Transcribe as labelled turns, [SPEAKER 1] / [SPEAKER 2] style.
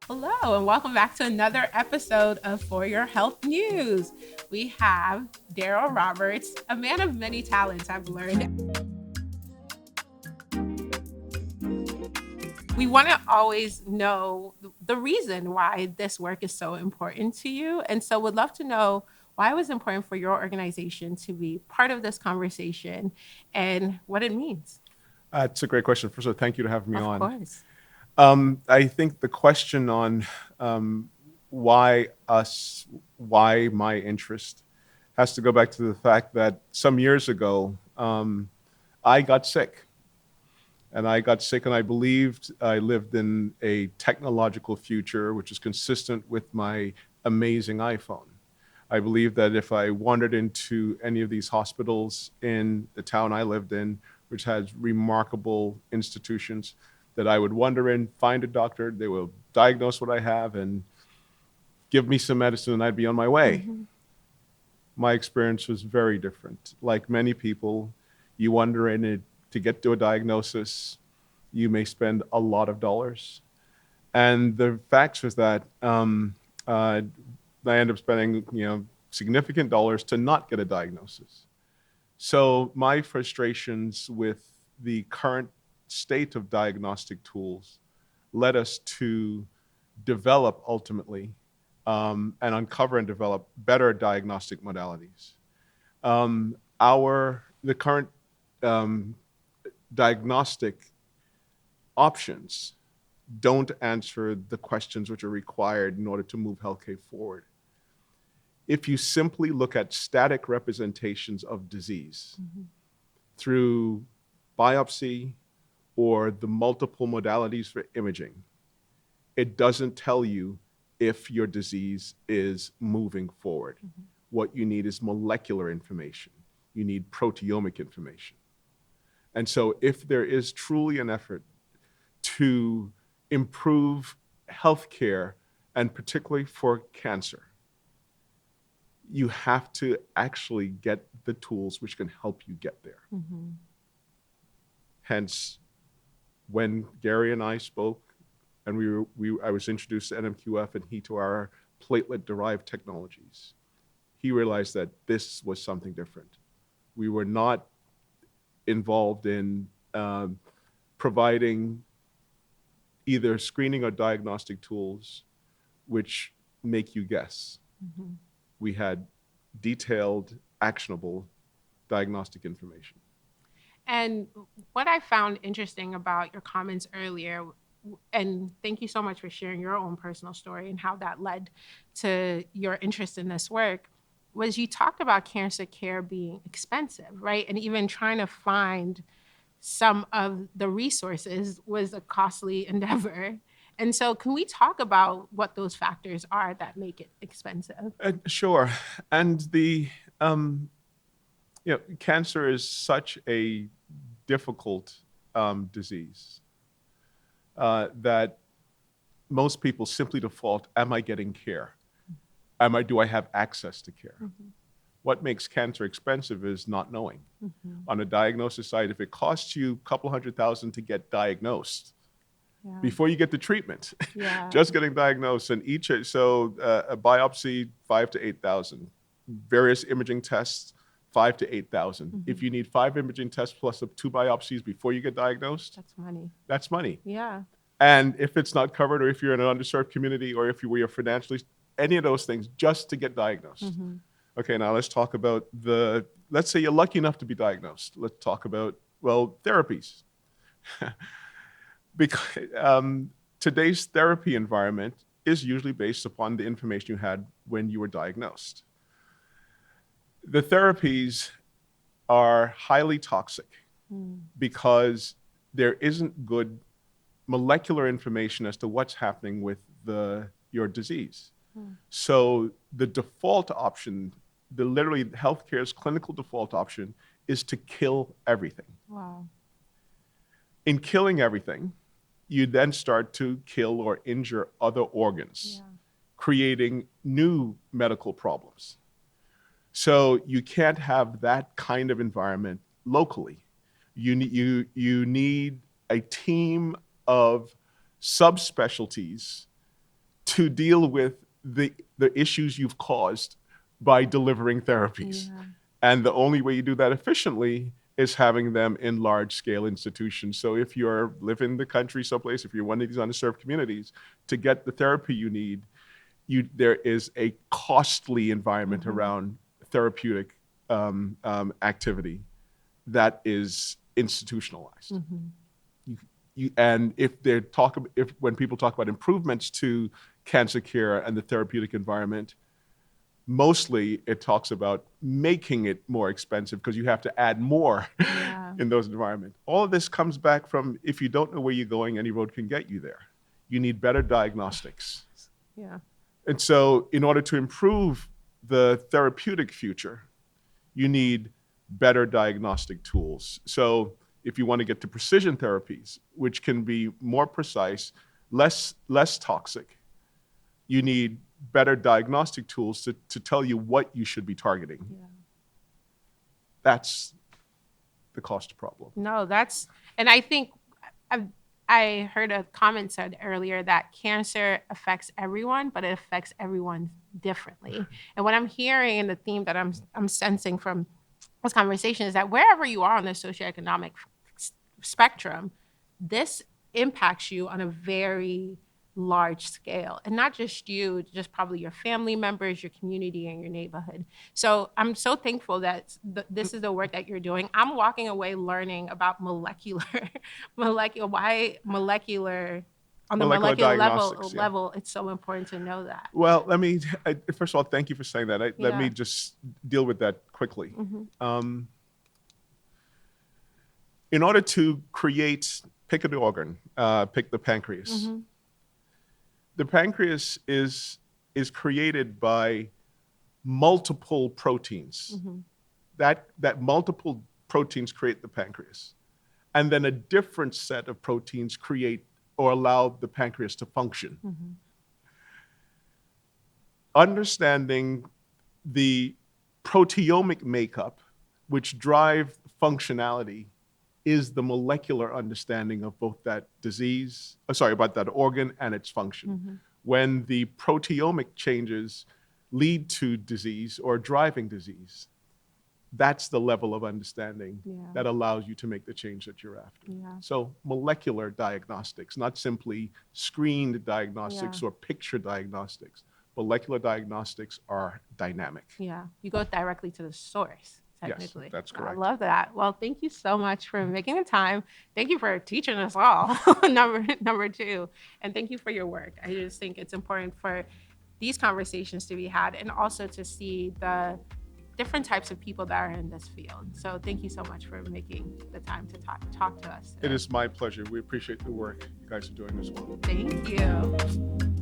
[SPEAKER 1] Hello, and welcome back to another episode of For Your Health News. We have Darrol Roberts, a man of many talents, I've learned. We want to always know the reason why this work is so important to you. And so would love to know why it was important for your organization to be part of this conversation and what it means.
[SPEAKER 2] It's a great question. First of all, thank you to have me
[SPEAKER 1] Of
[SPEAKER 2] on.
[SPEAKER 1] course.
[SPEAKER 2] I think the question on why us, why my interest, has to go back to the fact that some years ago, I got sick. And I got sick, and I believed I lived in a technological future which is consistent with my amazing iPhone. I believed that if I wandered into any of these hospitals in the town I lived in, which has remarkable institutions, that I would wander in, find a doctor, they will diagnose what I have, and give me some medicine, and I'd be on my way.
[SPEAKER 1] Mm-hmm.
[SPEAKER 2] My experience was very different. Like many people, you wander in it to get to a diagnosis, you may spend a lot of dollars. And the facts was that I end up spending significant dollars to not get a diagnosis. So my frustrations with the current state of diagnostic tools led us to develop ultimately and uncover and develop better diagnostic modalities. The current diagnostic options don't answer the questions which are required in order to move healthcare forward. If you simply look at static representations of disease through biopsy or the multiple modalities for imaging, it doesn't tell you if your disease is moving forward. What you need is molecular information. You need proteomic information. And so if there is truly an effort to improve healthcare, and particularly for cancer, you have to actually get the tools which can help you get there. Hence, when Gary and I spoke, and I was introduced to NMQF and he to our platelet-derived technologies, he realized that this was something different. We were not involved in providing either screening or diagnostic tools which make you guess. We had detailed, actionable diagnostic information.
[SPEAKER 1] And what I found interesting about your comments earlier, and thank you so much for sharing your own personal story and how that led to your interest in this work, was you talked about cancer care being expensive, right? And even trying to find some of the resources was a costly endeavor. And so, can we talk about what those factors are that make it expensive?
[SPEAKER 2] Sure. And cancer is such a difficult disease that most people simply default, am I getting care? Do I have access to care? What makes cancer expensive is not knowing. On a diagnosis side, if it costs you a couple $100,000 to get diagnosed, before you get the treatment, just getting diagnosed, and a biopsy, 5 to 8,000, various imaging tests, 5 to 8,000. If you need 5 imaging tests plus 2 biopsies before you get diagnosed,
[SPEAKER 1] That's money.
[SPEAKER 2] That's money.
[SPEAKER 1] Yeah.
[SPEAKER 2] And if it's not covered, or if you're in an underserved community, or if you're financially, any of those things, just to get diagnosed. Okay, now let's talk about let's say you're lucky enough to be diagnosed. Let's talk about, therapies. Because today's therapy environment is usually based upon the information you had when you were diagnosed. The therapies are highly toxic because there isn't good molecular information as to what's happening with your disease. So the default option, literally healthcare's clinical default option, is to kill everything.
[SPEAKER 1] Wow.
[SPEAKER 2] In killing everything, you then start to kill or injure other organs, creating new medical problems. So you can't have that kind of environment locally. You need a team of subspecialties to deal with the issues you've caused by delivering therapies.
[SPEAKER 1] Yeah.
[SPEAKER 2] And the only way you do that efficiently is having them in large scale institutions. So if you're live in the country someplace, if you're one of these underserved communities, to get the therapy you need, there is a costly environment around therapeutic activity that is institutionalized. And when people talk about improvements to cancer care and the therapeutic environment, mostly it talks about making it more expensive because you have to add more in those environments. All of this comes back from, if you don't know where you're going, any road can get you there. You need better diagnostics.
[SPEAKER 1] Yeah.
[SPEAKER 2] And so in order to improve the therapeutic future, you need better diagnostic tools. So if you want to get to precision therapies, which can be more precise, less toxic, you need better diagnostic tools to tell you what you should be targeting.
[SPEAKER 1] Yeah.
[SPEAKER 2] That's the cost problem.
[SPEAKER 1] No, and I think I heard a comment said earlier that cancer affects everyone, but it affects everyone differently. And what I'm hearing, and the theme that I'm sensing from this conversation, is that wherever you are on the socioeconomic spectrum, this impacts you on a very large scale, and not just you, just probably your family members, your community, and your neighborhood. So I'm so thankful that this is the work that you're doing. I'm walking away learning about molecular on the molecular level, it's so important to know that.
[SPEAKER 2] Well, first of all, thank you for saying that. Let me just deal with that quickly. In order to pick an organ, pick the pancreas. The pancreas is created by multiple proteins. That multiple proteins create the pancreas. And then a different set of proteins create or allow the pancreas to function. Understanding the proteomic makeup, which drive functionality, is the molecular understanding of both that that organ and its function. When the proteomic changes lead to disease or driving disease, that's the level of understanding that allows you to make the change that you're after. So molecular diagnostics, not simply screened diagnostics or picture diagnostics. Molecular diagnostics are dynamic.
[SPEAKER 1] Yeah, you go directly to the source. Technically.
[SPEAKER 2] Yes, that's correct.
[SPEAKER 1] I love that. Well, thank you so much for making the time. Thank you for teaching us all, number two. And thank you for your work. I just think it's important for these conversations to be had, and also to see the different types of people that are in this field. So thank you so much for making the time to talk to us today.
[SPEAKER 2] It is my pleasure. We appreciate the work you guys are doing as well.
[SPEAKER 1] Thank you.